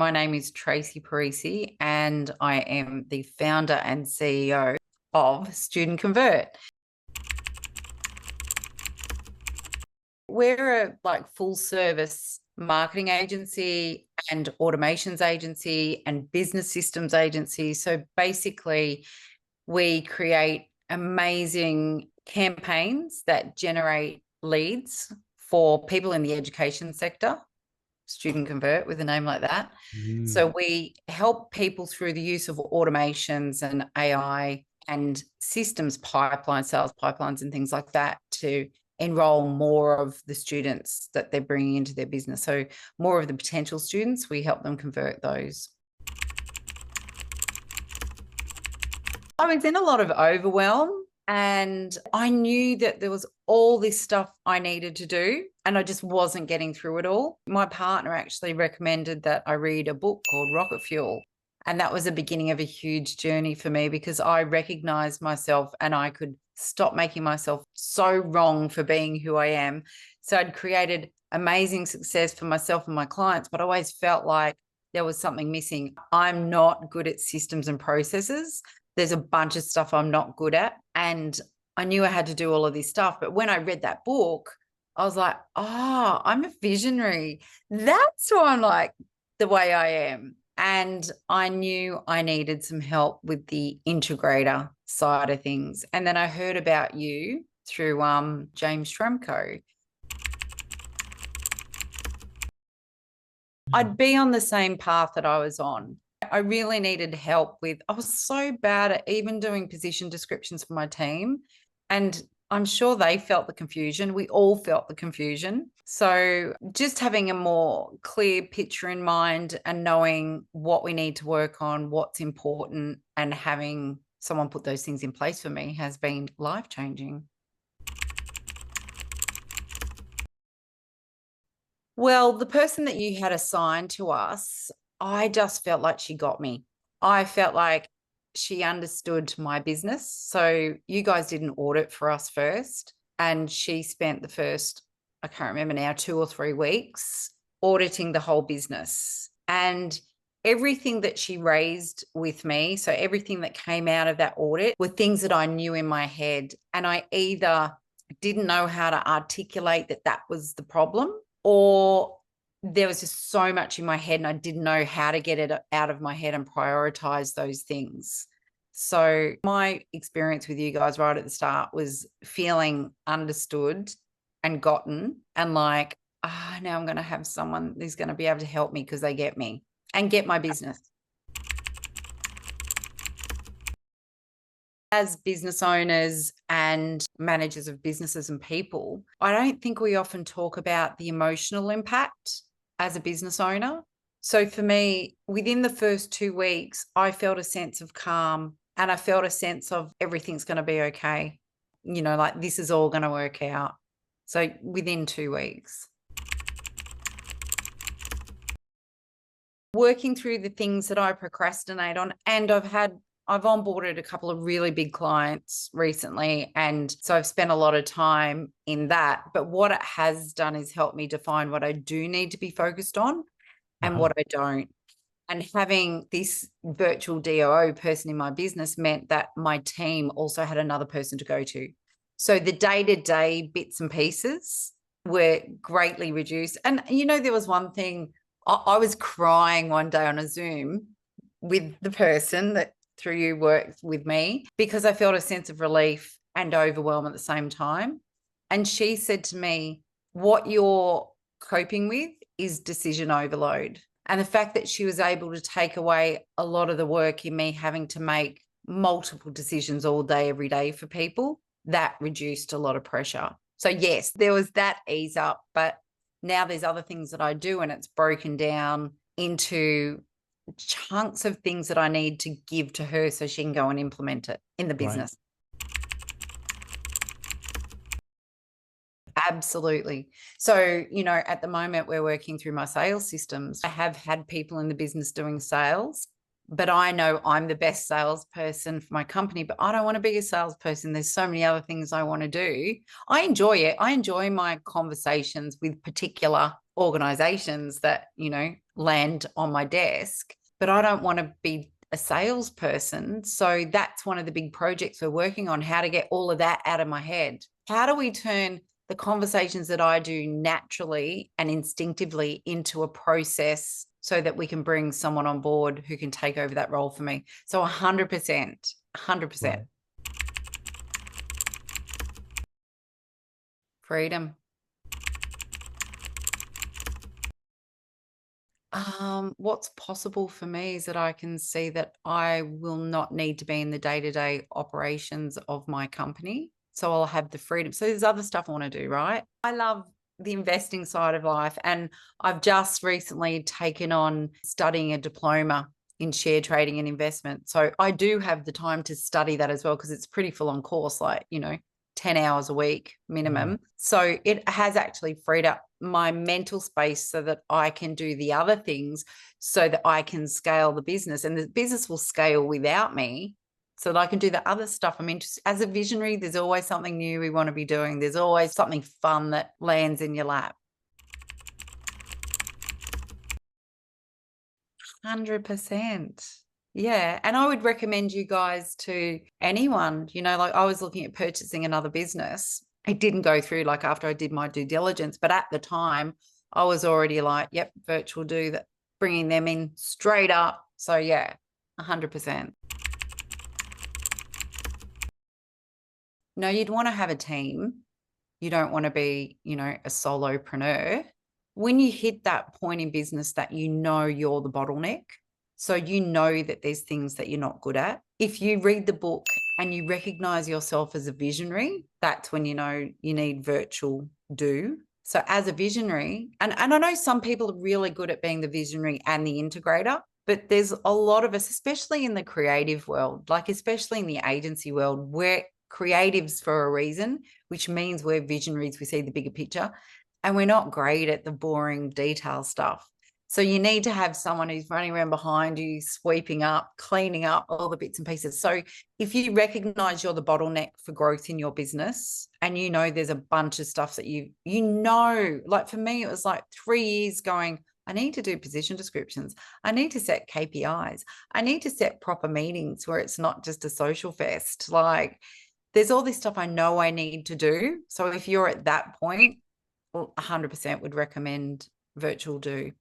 My name is Tracie Parisi, and I am the founder and CEO of Student Convert. We're a full service marketing agency and automations agency and business systems agency. So basically, we create amazing campaigns that generate leads for people in the education sector. Student Convert with a name like that. So we help people through the use of automations and AI and systems pipelines, sales pipelines and things like that to enroll more of the students that they're bringing into their business. So more of the potential students, we help them convert those. I was in a lot of overwhelm, and I knew that there was all this stuff I needed to do, and I just wasn't getting through it all. My partner actually recommended that I read a book called Rocket Fuel. And that was the beginning of a huge journey for me, because I recognized myself and I could stop making myself so wrong for being who I am. So I'd created amazing success for myself and my clients, but I always felt like there was something missing. I'm not good at systems and processes. There's a bunch of stuff I'm not good at. And I knew I had to do all of this stuff. But when I read that book, I was like, oh, I'm a visionary. That's why I'm like the way I am. And I knew I needed some help with the integrator side of things. And then I heard about you through James Tramco. I'd be on the same path that I was on. I really needed help with, I was so bad at even doing position descriptions for my team. And I'm sure they felt the confusion. We all felt the confusion. So just having a more clear picture in mind and knowing what we need to work on, what's important, and having someone put those things in place for me has been life-changing. Well, the person that you had assigned to us, I just felt like she got me. I felt like she understood my business. So you guys did an audit for us first, and she spent the first, I can't remember now, 2 or 3 weeks auditing the whole business. And everything that she raised with me, so everything that came out of that audit, were things that I knew in my head. And I either didn't know how to articulate that that was the problem, or there was just so much in my head and I didn't know how to get it out of my head and prioritize those things. So my experience with you guys right at the start was feeling understood and gotten, and like, now I'm going to have someone who's going to be able to help me because they get me and get my business. As business owners and managers of businesses and people, I don't think we often talk about the emotional impact as a business owner. So for me, within the first 2 weeks, I felt a sense of calm and I felt a sense of everything's going to be okay. You know, like this is all going to work out. So within 2 weeks. Working through the things that I procrastinate on, and I've onboarded a couple of really big clients recently, and so I've spent a lot of time in that. But what it has done is help me define what I do need to be focused on and what I don't. And having this virtual DOO person in my business meant that my team also had another person to go to. So the day-to-day bits and pieces were greatly reduced. And, you know, there was one thing, I was crying one day on a Zoom with the person that through you worked with me, because I felt a sense of relief and overwhelm at the same time. And she said to me, what you're coping with is decision overload. And the fact that she was able to take away a lot of the work in me having to make multiple decisions all day, every day for people, that reduced a lot of pressure. So yes, there was that ease up, but now there's other things that I do, and it's broken down into chunks of things that I need to give to her so she can go and implement it in the business. Absolutely. So, you know, at the moment we're working through my sales systems. I have had people in the business doing sales, but I know I'm the best salesperson for my company, but I don't want to be a salesperson. There's so many other things I want to do. I enjoy it. I enjoy my conversations with particular organizations that, land on my desk, but I don't want to be a salesperson. So that's one of the big projects we're working on, how to get all of that out of my head. How do we turn the conversations that I do naturally and instinctively into a process so that we can bring someone on board who can take over that role for me? So 100%, 100%. Right. Freedom. What's possible for me is that I can see that I will not need to be in the day-to-day operations of my company. So I'll have the freedom. So there's other stuff I want to do, right? I love the investing side of life. And I've just recently taken on studying a diploma in share trading and investment. So I do have the time to study that as well, because it's pretty full on course, like, 10 hours a week minimum. So it has actually freed up my mental space so that I can do the other things, so that I can scale the business, and the business will scale without me, so that I can do the other stuff I'm interested. As a visionary, there's always something new we want to be doing. There's always something fun that lands in your lap. 100%. Yeah. And I would recommend you guys to anyone, like I was looking at purchasing another business. It didn't go through like after I did my due diligence, but at the time I was already like, yep, virtual do that, bringing them in straight up. So yeah, 100%. No, you'd want to have a team. You don't want to be, a solopreneur. When you hit that point in business that you're the bottleneck, so that there's things that you're not good at. If you read the book and you recognize yourself as a visionary, that's when you need virtual do. So as a visionary, and I know some people are really good at being the visionary and the integrator, but there's a lot of us, especially in the creative world, like especially in the agency world, we're creatives for a reason, which means we're visionaries. We see the bigger picture, and we're not great at the boring detail stuff. So you need to have someone who's running around behind you, sweeping up, cleaning up all the bits and pieces. So if you recognize you're the bottleneck for growth in your business, and there's a bunch of stuff that like for me, it was like 3 years going, I need to do position descriptions. I need to set KPIs. I need to set proper meetings where it's not just a social fest. Like there's all this stuff I know I need to do. So if you're at that point, 100% would recommend virtual do.